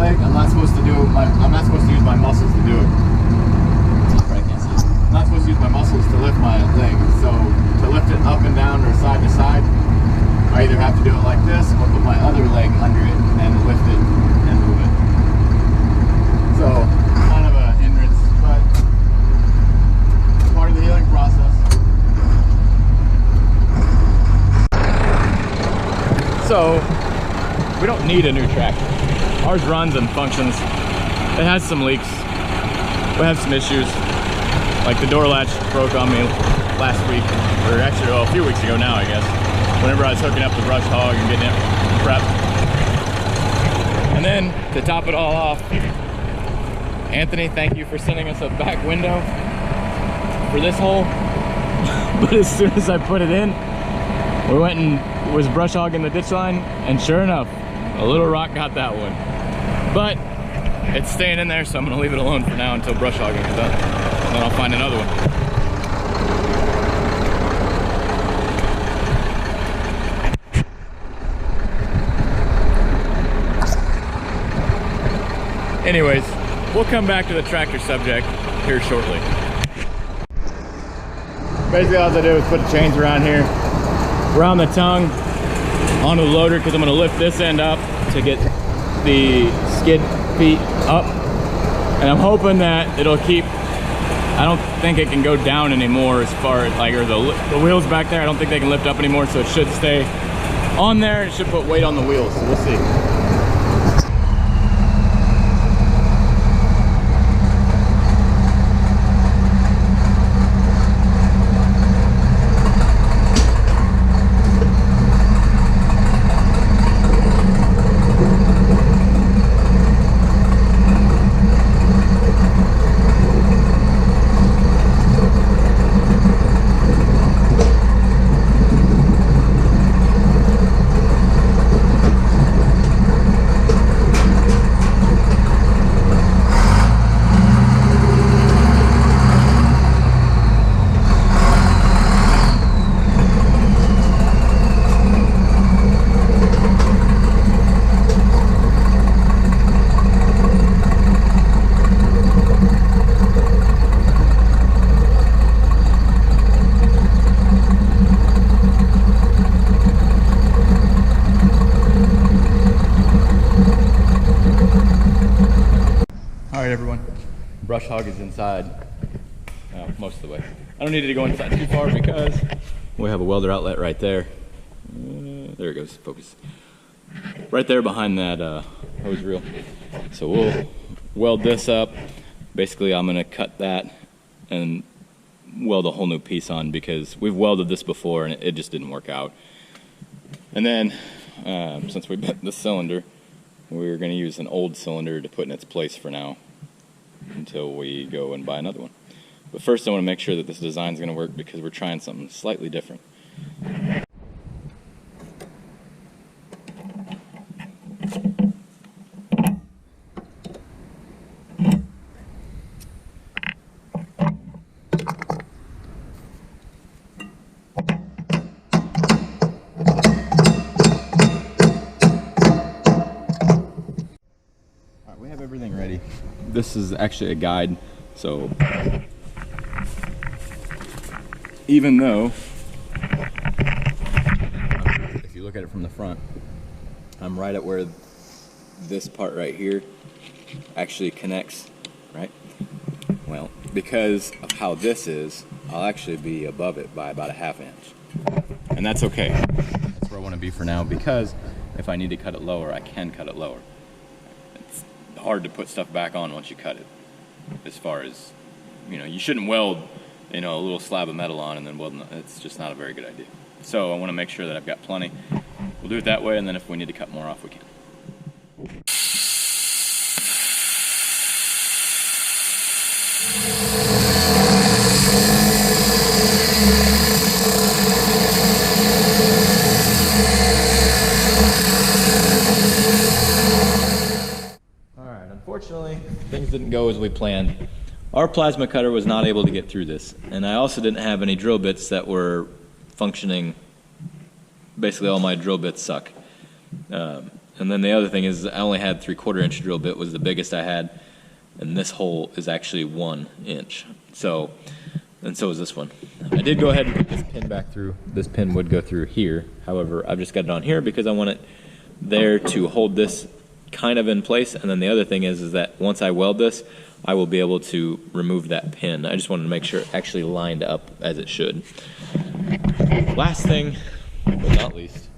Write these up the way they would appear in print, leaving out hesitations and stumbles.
leg, I'm not supposed to use my muscles to do it. I can't see it. I'm not supposed to use my muscles to lift my leg. So to lift it up and down or side to side, I either have to do it like this or put my other leg under it and lift it and move it. So kind of a hindrance, but part of the healing process. So we don't need a new tractor. Ours runs and functions. It has some leaks. We have some issues. Like the door latch broke on me last week, or actually a few weeks ago now, I guess. Whenever I was hooking up the Bush Hog and getting it prepped. And then to top it all off, Anthony, thank you for sending us a back window for this hole. But as soon as I put it in, we went and was brush hogging the ditch line, and sure enough, a little rock got that one. But it's staying in there, so I'm gonna leave it alone for now until brush hogging is done. And then I'll find another one. Anyways, we'll come back to the tractor subject here shortly. Basically all I do is put the chains around here, around the tongue, onto the loader, because I'm going to lift this end up to get the skid feet up. And I'm hoping that it'll keep, I don't think it can go down anymore as far as like, or the wheels back there, I don't think they can lift up anymore, so it should stay on there. It should put weight on the wheels, so we'll see. Everyone, brush hog is inside most of the way. I don't need it to go inside too far because we have a welder outlet right there. There it goes, focus. Right there behind that hose reel. So we'll weld this up. Basically, I'm gonna cut that and weld a whole new piece on because we've welded this before and it just didn't work out. And then, since we bent the cylinder, we're gonna use an old cylinder to put in its place for now, until we go and buy another one. But first I want to make sure that this design is going to work because we're trying something slightly different. We have everything ready. This is actually a guide, so even though, if you look at it from the front, I'm right at where this part right here actually connects, right? Well, because of how this is, I'll actually be above it by about a ½ inch. And that's okay. That's where I want to be for now, because if I need to cut it lower, I can cut it lower. Hard to put stuff back on once you cut it. As far as, you know, you shouldn't weld, you know, a little slab of metal on and then weld. It's just not a very good idea. So I want to make sure that I've got plenty. We'll do it that way, and then if we need to cut more off, we can. Unfortunately, things didn't go as we planned. Our plasma cutter was not able to get through this, and I also didn't have any drill bits that were functioning. Basically all my drill bits suck. And And then the other thing is I only had 3/4 inch drill bit was the biggest I had, and this hole is actually 1 inch. So, and so is this one. I did go ahead and put this pin back through. This pin would go through here. However, I've just got it on here because I want it there to hold this kind of in place. And then the other thing is that once I weld this, I will be able to remove that pin. I just wanted to make sure it actually lined up as it should. Last thing, but not least,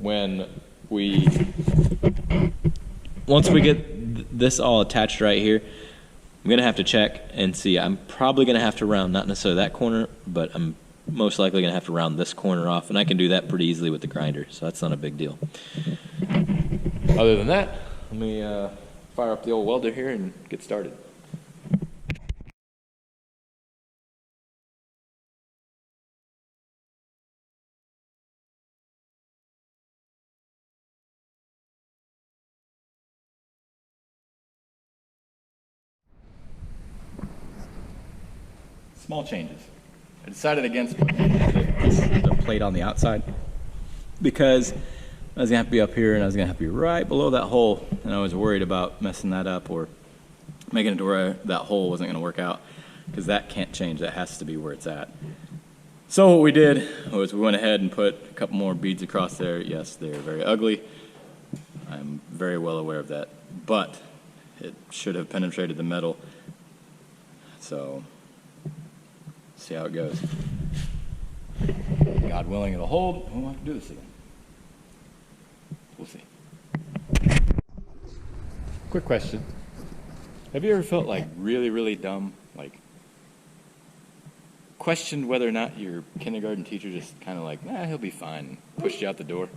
once we get this all attached right here, I'm gonna have to check and see. I'm probably gonna have to round, not necessarily that corner, but I'm most likely gonna have to round this corner off, and I can do that pretty easily with the grinder, so that's not a big deal. Other than that, let me fire up the old welder here and get started. Small changes. I decided against putting the plate on the outside because I was gonna have to be up here and I was gonna have to be right below that hole, and I was worried about messing that up or making it to where that hole wasn't gonna work out, because that can't change. That has to be where it's at. So what we did was we went ahead and put a couple more beads across there. Yes, they're very ugly. I'm very well aware of that, but it should have penetrated the metal. So see how it goes. God willing, it'll hold. We won't have to do this again. We'll see. Quick question. Have you ever felt like really, really dumb? Like questioned whether or not your kindergarten teacher just kind of like, nah, he'll be fine, and pushed you out the door?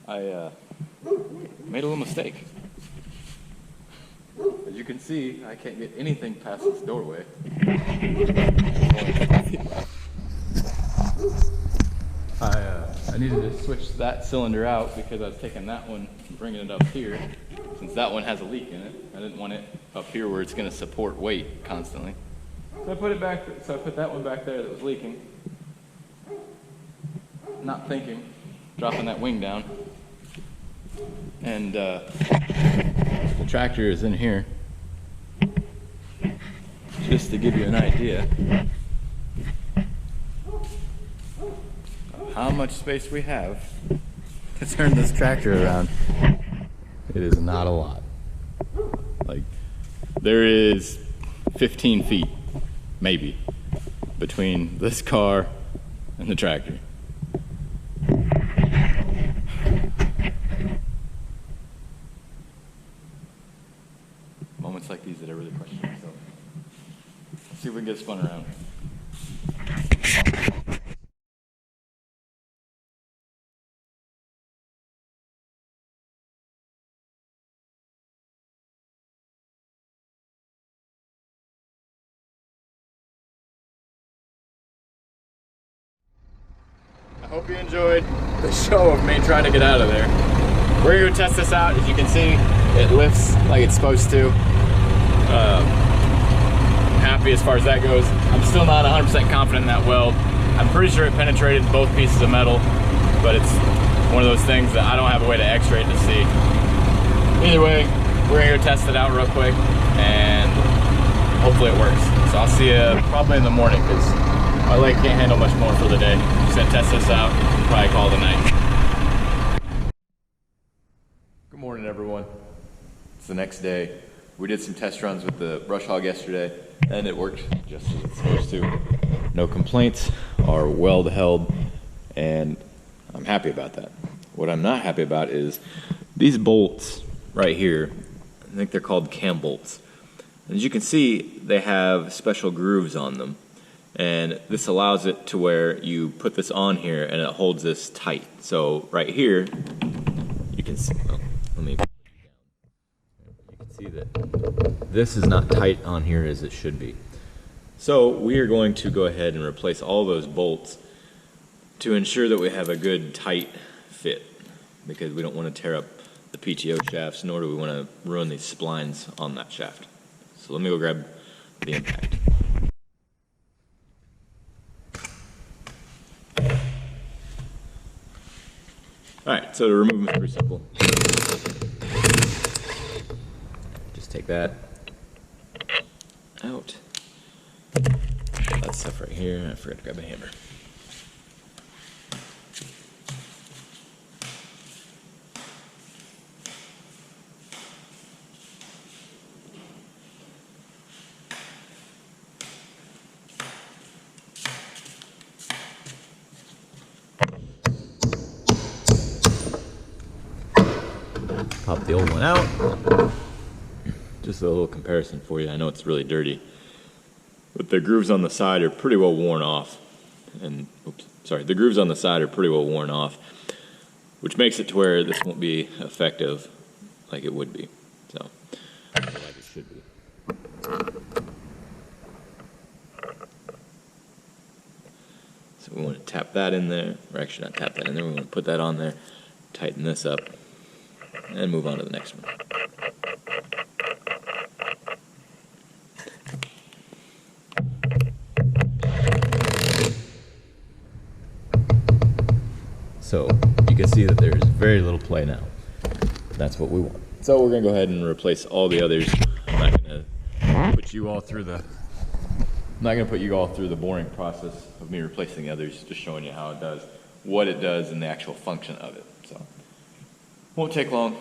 I made a little mistake. As you can see, I can't get anything past this doorway. I needed to switch that cylinder out because I was taking that one and bringing it up here. Since that one has a leak in it, I didn't want it up here where it's going to support weight constantly. So I put it back. So I put that one back there that was leaking. Not thinking, dropping that wing down, and the tractor is in here. Just to give you an idea of how much space we have to turn this tractor around. It is not a lot. Like, there is 15 feet, maybe, between this car and the tractor. Moments like these that I really question myself. Let's see if we can get spun around. I hope you enjoyed the show of me trying to get out of there. We're going to test this out. As you can see, it lifts like it's supposed to. Happy as far as that goes. I'm still not 100% confident in that weld. I'm pretty sure it penetrated both pieces of metal, but it's one of those things that I don't have a way to x-ray it to see. Either way, we're going to go test it out real quick, and hopefully it works. So I'll see you probably in the morning, because my leg can't handle much more for the day. Just going to test this out and probably call it a night. Good morning, everyone. It's the next day. We did some test runs with the Bush Hog yesterday, and it worked just as it's supposed to. No complaints, our weld held, and I'm happy about that. What I'm not happy about is these bolts right here. I think they're called cam bolts. As you can see, they have special grooves on them, and this allows it to where you put this on here and it holds this tight. So right here, you can see, well, let me, you can see that this is not tight on here as it should be. So we are going to go ahead and replace all those bolts to ensure that we have a good tight fit, because we don't want to tear up the PTO shafts, nor do we want to ruin these splines on that shaft. So let me go grab the impact. Alright, so to remove them is pretty simple. Just take that out. That stuff right here. I forgot to grab a hammer. Pop the old one out. Just a little comparison for you. I know it's really dirty, but the grooves on the side are pretty well worn off. And oops, sorry, the grooves on the side are pretty well worn off, which makes it to where this won't be effective like it would be. So, like it should be. So we want to tap that in there, or actually not tap that in there. We want to put that on there, tighten this up, and move on to the next one. So you can see that there's very little play now. That's what we want. So we're gonna go ahead and replace all the others. I'm not gonna put you all through the boring process of me replacing the others, just showing you how it does, what it does, and the actual function of it. So won't take long.